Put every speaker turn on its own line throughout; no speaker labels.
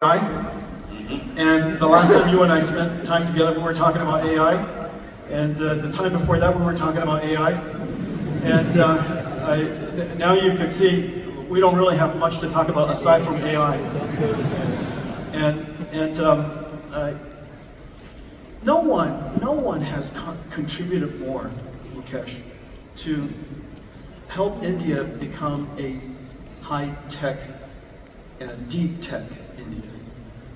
AI, and the last time you and I spent time together, we were talking about AI, and the time before that, we were talking about AI, and now you can see we don't really have much to talk about aside from AI, and no one has contributed more, Mukesh, to help India become a high-tech and a deep-tech India.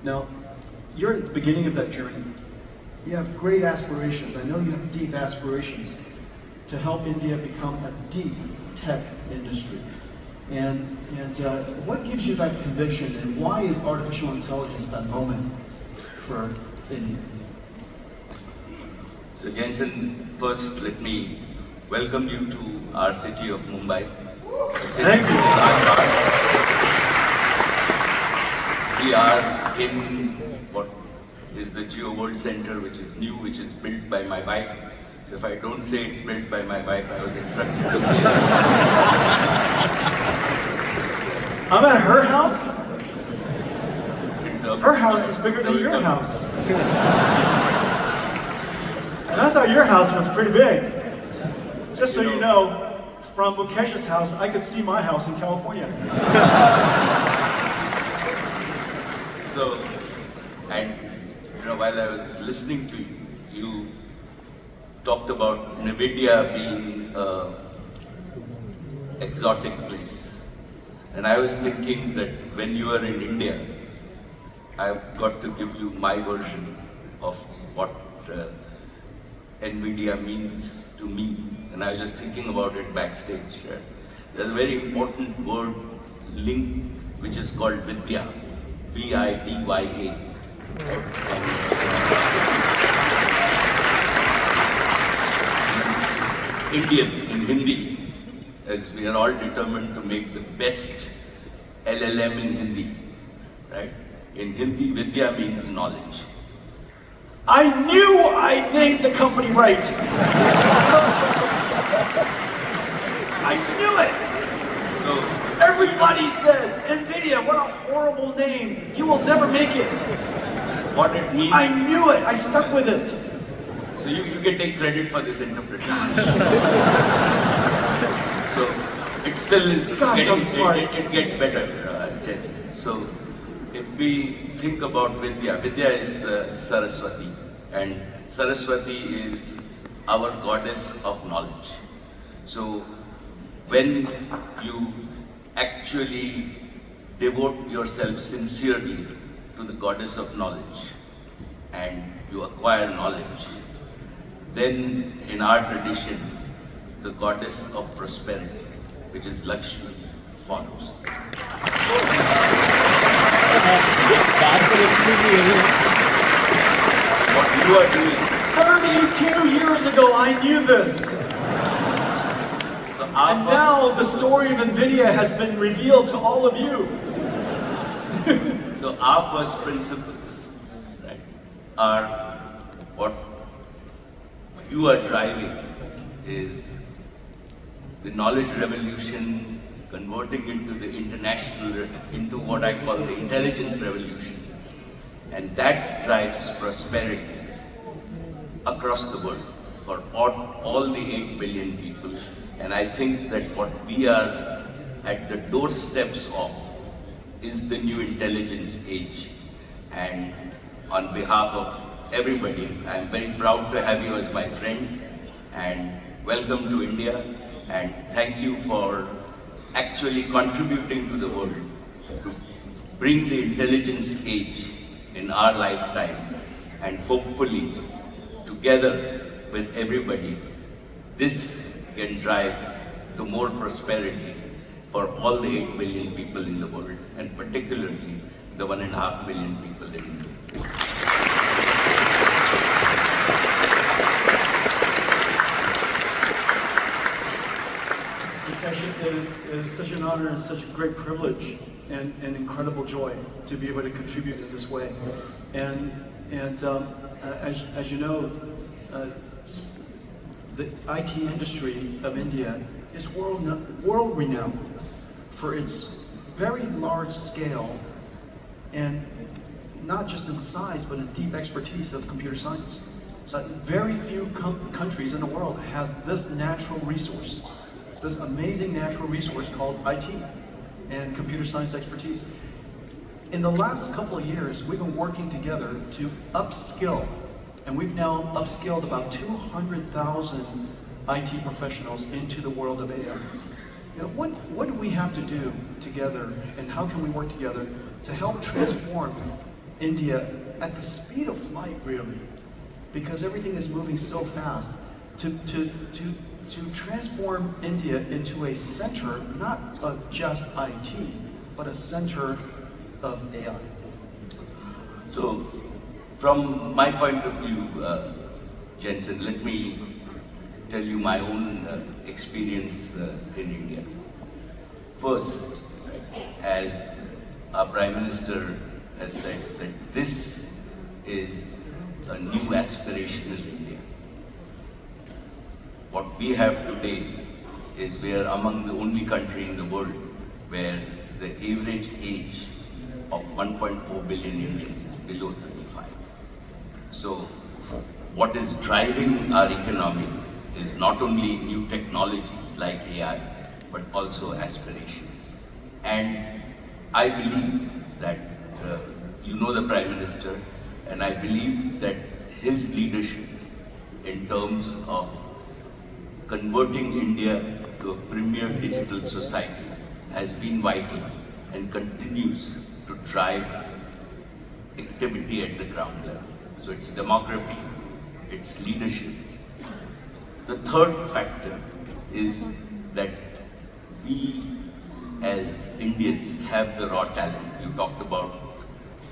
Now, you're at the beginning of that journey. You have great aspirations. I know you have deep aspirations to help India become a deep tech industry. And what gives you that conviction, and why is artificial intelligence that moment for India?
So Jensen, first let me welcome you to our city of Mumbai.
Thank you.
We are in what is the Geo World Center, which is new, which is built by my wife. So if I don't say it's built by my wife, I was instructed to say that.
I'm at her house? Her house is bigger than your house. And I thought your house was pretty big. Just so you know, from Mukesh's house, I could see my house in California.
So, and while I was listening to you, you talked about NVIDIA being an exotic place. And I was thinking that when you are in India, I've got to give you my version of what NVIDIA means to me. And I was just thinking about it backstage. There's a very important word link which is called Vidya. Vidya. Indian, in Hindi, as we are all determined to make the best LLM in Hindi, right? In Hindi, Vidya means knowledge.
I knew I named the company right. I knew it.
So,
everybody said, NVIDIA, what a horrible name. You will never make it.
What it means...
I knew it. I stuck with it.
So you can take credit for this interpretation. So it still is...
Gosh, I'm smart.
It gets better. So if we think about Vidya, Vidya is Saraswati. And Saraswati is our goddess of knowledge. So when you actually devote yourself sincerely to the goddess of knowledge and you acquire knowledge, then in our tradition, the goddess of prosperity, which is Lakshmi, follows. What you are doing.
32 years ago, I knew this. And now the story of NVIDIA has been revealed to all of you.
So our first principles, right, are what you are driving is the knowledge revolution, converting into the international, into what I call the intelligence revolution. And that drives prosperity across the world for all the 8 billion people. And I think that what we are at the doorsteps of is the new intelligence age. And on behalf of everybody, I am very proud to have you as my friend, and welcome to India, and thank you for actually contributing to the world to bring the intelligence age in our lifetime, and hopefully together with everybody, this can drive to more prosperity for all the 8 billion people in the world, and particularly the 1.5 billion people in India.
It is such an honor and such a great privilege and incredible joy to be able to contribute in this way. And as you know, the IT industry of India is world renowned for its very large scale and not just in size, but in deep expertise of computer science. So very few countries in the world has this natural resource, this amazing natural resource called IT and computer science expertise. In the last couple of years, we've been working together to upskill, and we've now upskilled about 200,000 IT professionals into the world of AI. You know, what do we have to do together, and how can we work together to help transform India at the speed of light, really? Because everything is moving so fast. To transform India into a center, not of just IT, but a center of AI.
So, from my point of view, Jensen, let me tell you my own experience in India. First, as our Prime Minister has said, that this is a new aspirational India. What we have today is we are among the only country in the world where the average age of 1.4 billion Indians is below 35. So, what is driving our economy is not only new technologies like AI, but also aspirations. And I believe that, you know, the Prime Minister, and I believe that his leadership in terms of converting India to a premier digital society has been vital and continues to drive activity at the ground level. So it's demography, it's leadership. The third factor is that we as Indians have the raw talent. You talked about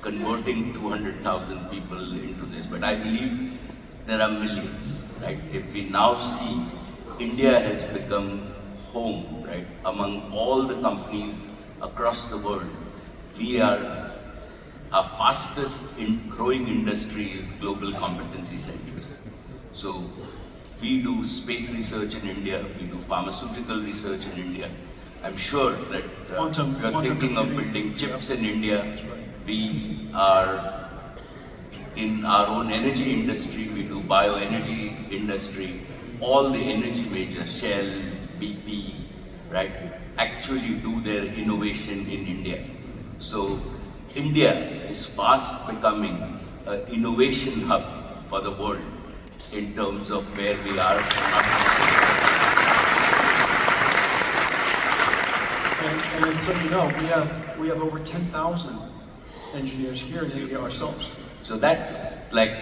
converting 200,000 people into this, but I believe there are millions, right? If we now see India has become home, right, among all the companies across the world, we are our fastest growing industry is global competency centers. So we do space research in India, we do pharmaceutical research in India. I'm sure that you're thinking of building chips in India. We are in our own energy industry, we do bioenergy industry. All the energy majors, Shell, BP, right, actually do their innovation in India. So India is fast becoming an innovation hub for the world in terms of where we are.
And so you know, we have over 10,000 engineers here in India ourselves.
So that's like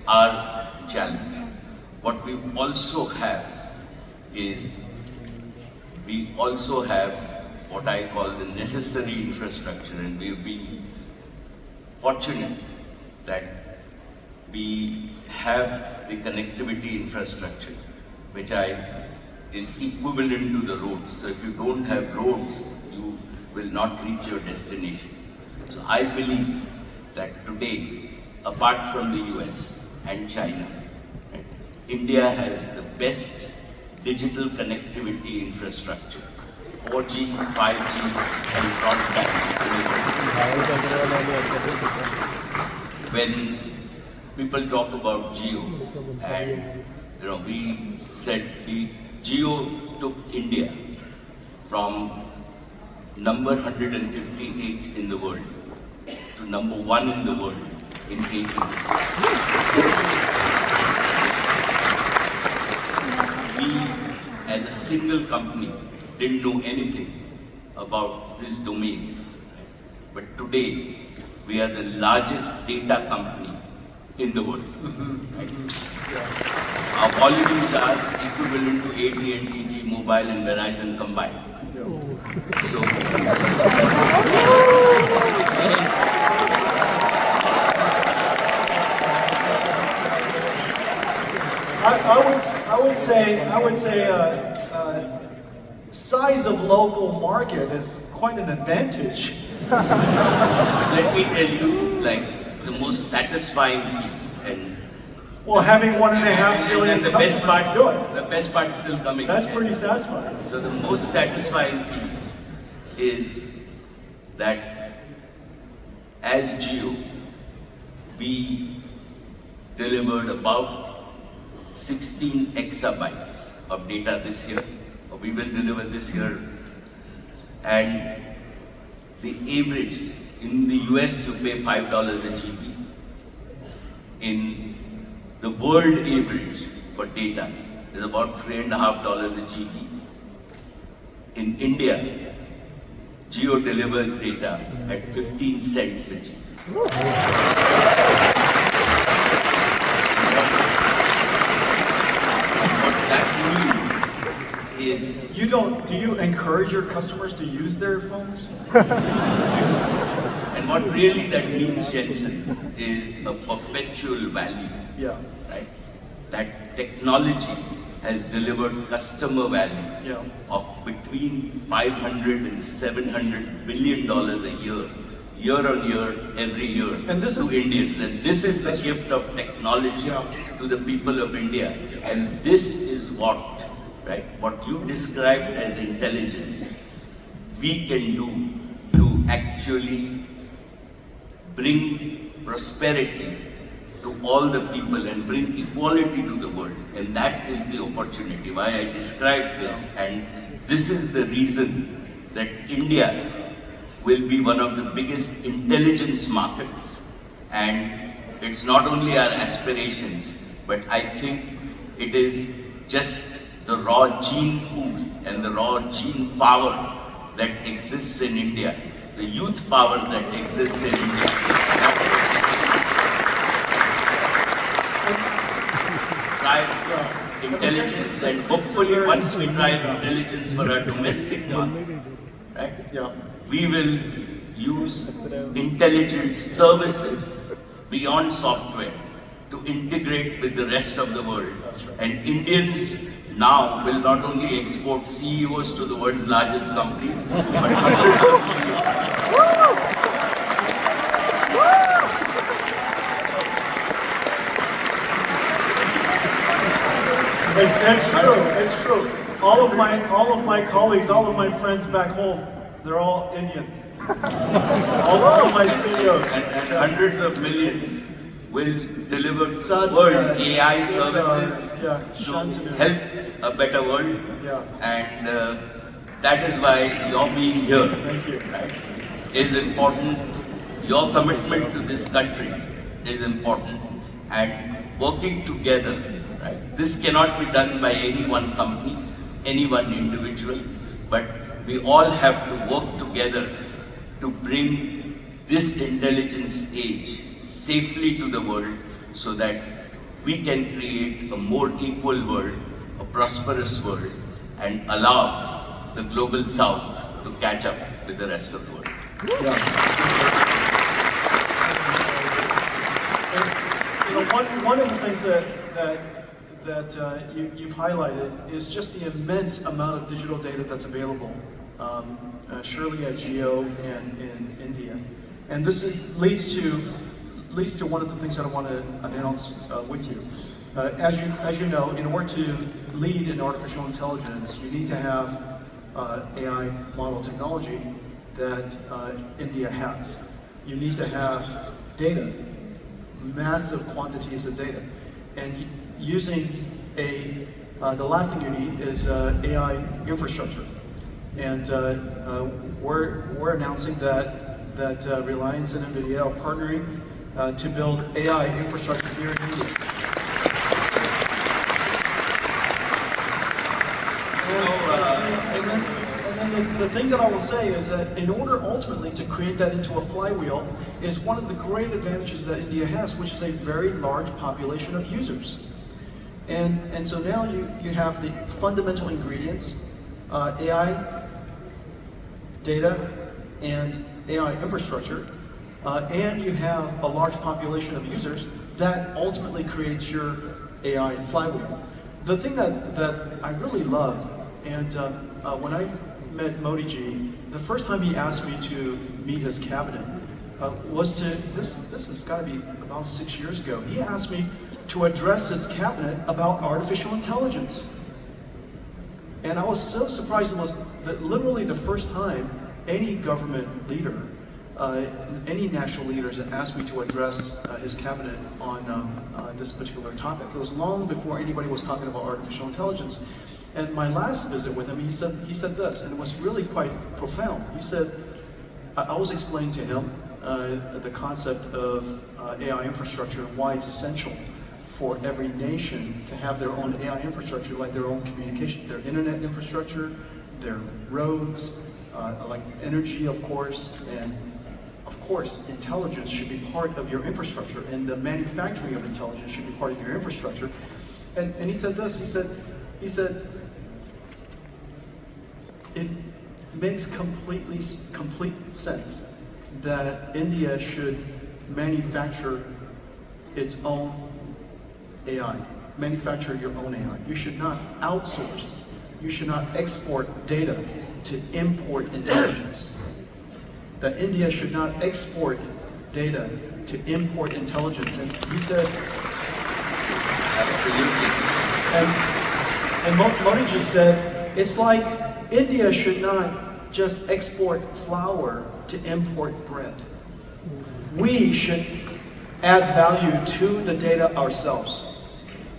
our challenge. What we also have is, we also have what I call the necessary infrastructure, and we've been fortunate that we have the connectivity infrastructure, which is equivalent to the roads. So if you don't have roads, you will not reach your destination. So I believe that today, apart from the US and China, right, India has the best digital connectivity infrastructure, 4G, 5G, and broadband. When people talk about Jio, and you know, we said Jio took India from number 158 in the world to number 1 in the world in 8 years. We, as a single company, didn't know anything about this domain. But today, we are the largest data company in the world. Right? Our volumes are equivalent to AT&T, T-Mobile, and Verizon combined. So,
I would say size of local market is quite an advantage.
let me tell you, like, the most satisfying piece, and
well, having 1.5 million
the best
customers
part,
do it.
the best part is still coming.
That's pretty satisfying.
So the most satisfying piece is that as Jio, we delivered about 16 exabytes of data this year, or we will deliver this year. And the average, in the US you pay $5 a GB. In the world average for data is about $3.50 a GB. In India, Jio delivers data at 15 cents a GB. What that means is,
Do you encourage your customers to use their phones?
and what really that means, Jensen, is a perpetual value.
Yeah.
Right? That technology has delivered customer value
Yeah.
of between 500 and 700 billion dollars a year on year, every year
And this
to
is-
Indians. And this is the gift of technology
Yeah.
to the people of India. And this is what you described as intelligence, we can do to actually bring prosperity to all the people and bring equality to the world. And that is the opportunity, why I described this. And this is the reason that India will be one of the biggest intelligence markets. And it's not only our aspirations, but I think it is just the raw gene pool and the raw gene power that exists in India, the youth power that exists in India. Drive intelligence, and hopefully once we drive intelligence for our domestic market, right?
Yeah.
We will use intelligence services beyond software to integrate with the rest of the world.
That's right.
And Indians now will not only export CEOs to the world's largest companies, but hundreds of millions.
It's true. It's true. All of my colleagues, all of my friends back home, they're all Indian. All of my CEOs.
And hundreds of millions will deliver
Satya,
world AI
Satya,
services
yeah,
to
Shantanu.
help a better world.
Yeah.
And that is why your being here,
Thank you.
right, is important. Your commitment to this country is important, and working together, right? This cannot be done by any one company, any one individual, but we all have to work together to bring this intelligence age safely to the world so that we can create a more equal world, a prosperous world, and allow the global south to catch up with the rest of the world.
Yeah. And, one of the things that you've highlighted is just the immense amount of digital data that's available, surely at Jio and in India. And this leads to one of the things that I want to announce with you. As you know, in order to lead in artificial intelligence, you need to have AI model technology that India has. You need to have data, massive quantities of data, and using the last thing you need is AI infrastructure. And we're announcing that Reliance and NVIDIA are partnering to build AI infrastructure here in India. And then the thing that I will say is that in order ultimately to create that into a flywheel is one of the great advantages that India has, which is a very large population of users. And so now you have the fundamental ingredients, AI, data, and AI infrastructure, and you have a large population of users that ultimately creates your AI flywheel. The thing that I really loved, and when I met Modi ji, the first time he asked me to meet his cabinet was this has got to be about 6 years ago. He asked me to address his cabinet about artificial intelligence. And I was so surprised. It was that literally the first time any government leader any national leaders that asked me to address his cabinet on this particular topic. It was long before anybody was talking about artificial intelligence. And my last visit with him, he said this, and it was really quite profound. He said, I was explaining to him the concept of AI infrastructure and why it's essential for every nation to have their own AI infrastructure, like their own communication, their internet infrastructure, their roads, like energy, of course, and of course, intelligence should be part of your infrastructure, and the manufacturing of intelligence should be part of your infrastructure. And he said this, he said, it makes complete sense that India should manufacture its own AI. Manufacture your own AI. You should not outsource. You should not export data to import intelligence. That India should not export data to import intelligence. And he said,
Absolutely.
and Modi just said, it's like India should not just export flour to import bread. We should add value to the data ourselves.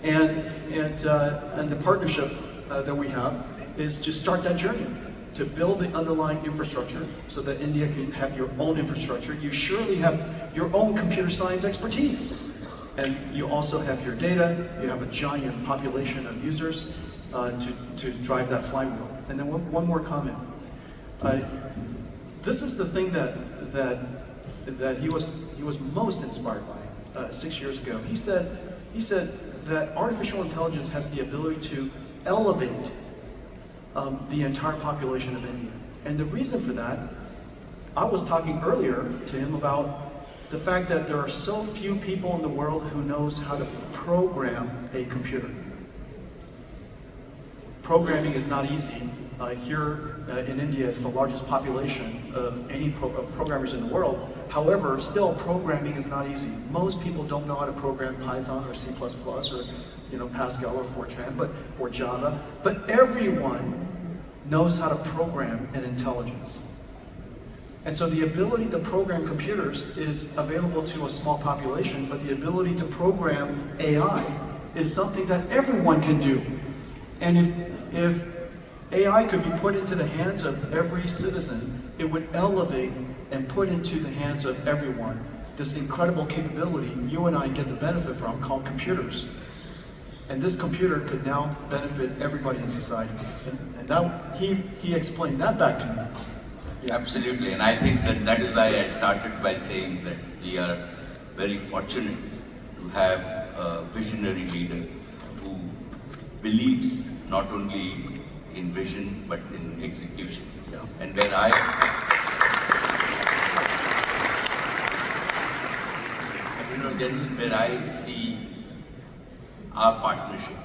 And the partnership that we have is to start that journey, to build the underlying infrastructure so that India can have your own infrastructure. You surely have your own computer science expertise. And you also have your data, you have a giant population of users to drive that flywheel. And then one more comment. This is the thing that he was most inspired by 6 years ago. He said that artificial intelligence has the ability to elevate the entire population of India. And the reason for that, I was talking earlier to him about the fact that there are so few people in the world who knows how to program a computer. Programming is not easy. Here in India, it's the largest population of any programmers in the world. However, still programming is not easy. Most people don't know how to program Python or C++ or Pascal or Fortran, or Java. But everyone knows how to program an intelligence. And so the ability to program computers is available to a small population, but the ability to program AI is something that everyone can do. And if AI could be put into the hands of every citizen, it would elevate and put into the hands of everyone this incredible capability you and I get the benefit from called computers. And this computer could now benefit everybody in society. And now he explained that back to me.
Yeah. Absolutely, and I think that is why I started by saying that we are very fortunate to have a visionary leader who believes not only in vision but in execution.
Yeah.
And Jensen, where I see our partnership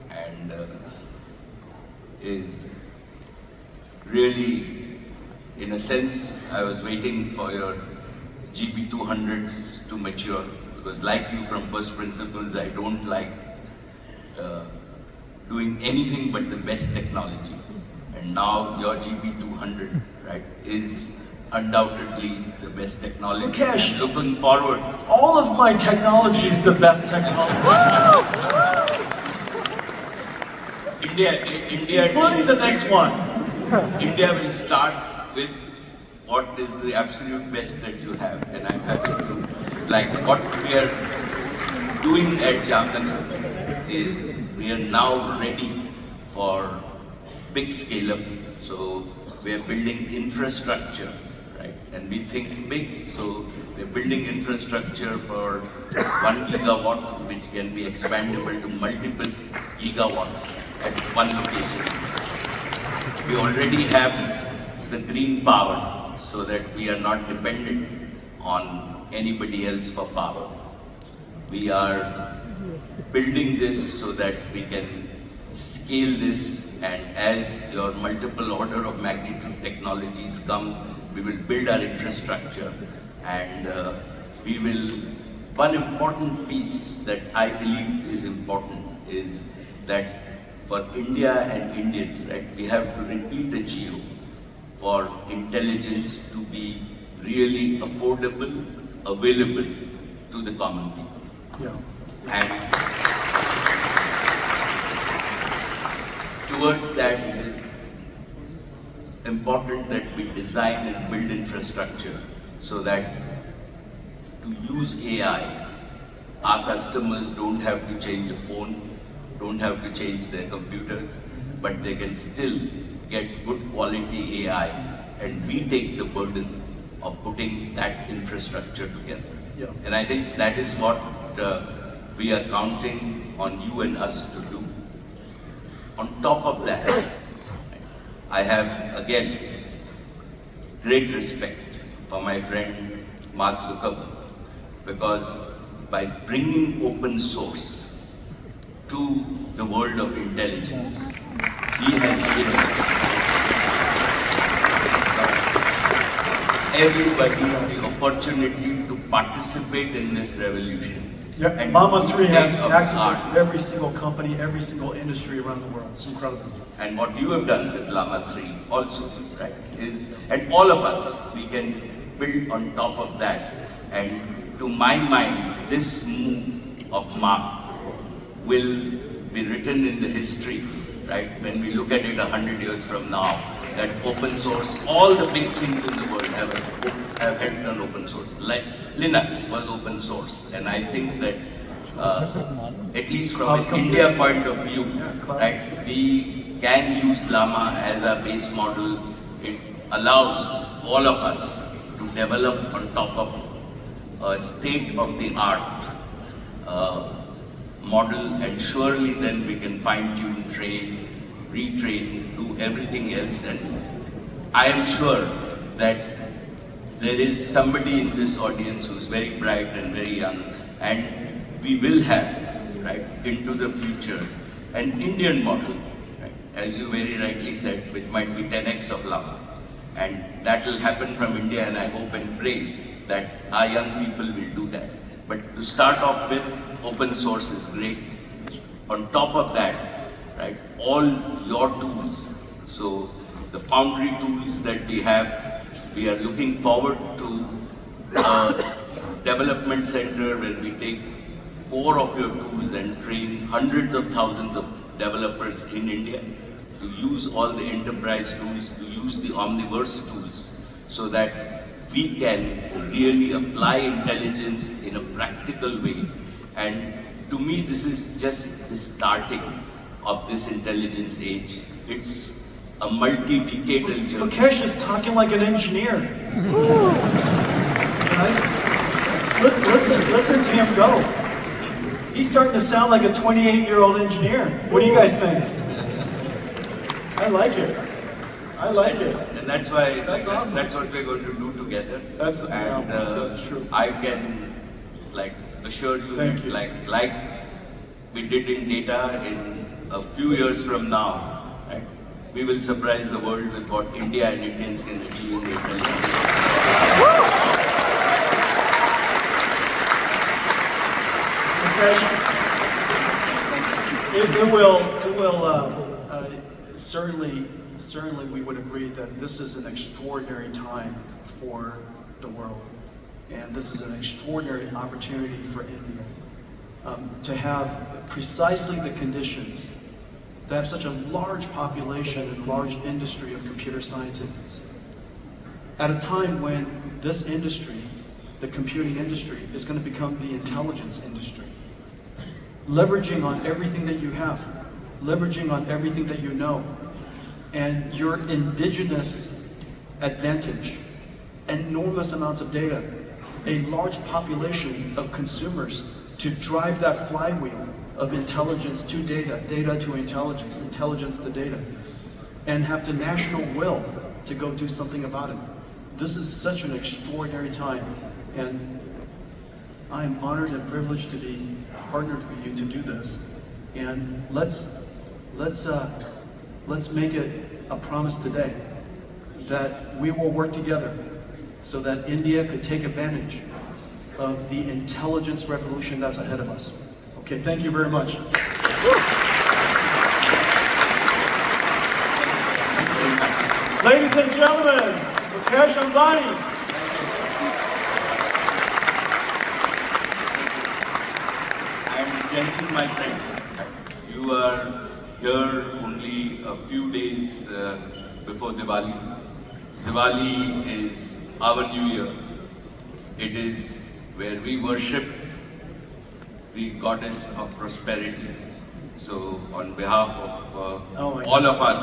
and is really, in a sense, I was waiting for your GP200s to mature, because like you from first principles, I don't like doing anything but the best technology. And now your GP200, right, is undoubtedly the best technology.
Mukesh,
and looking forward.
all of my technology is the best technology.
India,
Including the next one.
India will start with what is the absolute best that you have, and I'm happy to, like what we are doing at Jamnagar is we are now ready for big scale up. So we are building infrastructure, right? And we think big, so we're building infrastructure for 1 gigawatt, which can be expandable to multiple gigawatts at one location. We already have the green power, so that we are not dependent on anybody else for power. We are building this so that we can scale this, and as your multiple order of magnitude technologies come, we will build our infrastructure, and we will, one important piece that I believe is important is that for India and Indians, right, we have to repeat the geo for intelligence to be really affordable, available to the common people.
Yeah.
And towards that, it is important that we design and build infrastructure so that to use AI, our customers don't have to change a phone, don't have to change their computers, but they can still get good quality AI, and we take the burden of putting that infrastructure together.
Yeah.
And I think that is what we are counting on you and us to do. On top of that, I have again great respect for my friend Mark Zuckerberg, because by bringing open source to the world of intelligence, he has given everybody the opportunity to participate in this revolution.
Yeah,
And
Llama
be
3 has
state of the art.
activated every single company, every single industry around the world. It's incredible.
And what you have done with Llama 3 also, right, is, and all of us, we can build on top of that. And to my mind, this move of Mark will be written in the history, right, when we look at it 100 years from now, that open source, all the big things in the world have helped on open source. Like Linux was open source, and I think that at least from an India point of view, right, we can use Llama as a base model. It allows all of us to develop on top of a state-of-the-art model, and surely then we can fine-tune, train, retrain, do everything else. And I am sure that there is somebody in this audience who is very bright and very young, and we will have, right, into the future, an Indian model, right, as you very rightly said, which might be 10x of Llama. And that will happen from India, and I hope and pray that our young people will do that. But to start off with, open source is great. On top of that, right, all your tools, so the Foundry tools that we have, we are looking forward to a development center where we take core of your tools and train hundreds of thousands of developers in India to use all the enterprise tools, to use the Omniverse tools, so that we can really apply intelligence in a practical way. And to me, this is just the starting of this intelligence age. It's a multi-decadal journey.
Mukesh is talking like an engineer. Guys, listen to him go. He's starting to sound like a 28-year-old engineer. What do you guys think? I like it. I like it.
And that's why
That's awesome.
that's what we're going to do together.
That's true.
I can assure you
Thank
that
you.
like we did in data, in a few years from now, right, we will surprise the world with what India and Indians can achieve in data.
It will certainly we would agree that this is an extraordinary time for the world. And this is an extraordinary opportunity for India to have precisely the conditions, to have such a large population and large industry of computer scientists at a time when this industry, the computing industry, is going to become the intelligence industry. Leveraging on everything that you have, leveraging on everything that you know, and your indigenous advantage, enormous amounts of data, a large population of consumers to drive that flywheel of intelligence to data, data to intelligence, intelligence to data, and have the national will to go do something about it. This is such an extraordinary time, and I am honored and privileged to be partnered with you to do this. And let's make it a promise today that we will work together so that India could take advantage of the intelligence revolution that's ahead of us. Okay, thank you very much. Ladies and gentlemen, Mukesh Ambani.
Jensen, my friend, you are here only a few days before Diwali. Diwali is our new year. It is where we worship the goddess of prosperity. So, on behalf of
Oh my
all of us,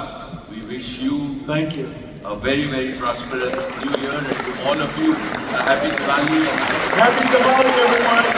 we wish you
Thank you.
a very, very prosperous new year, and to all of you, a happy Diwali and
Happy Diwali, everyone.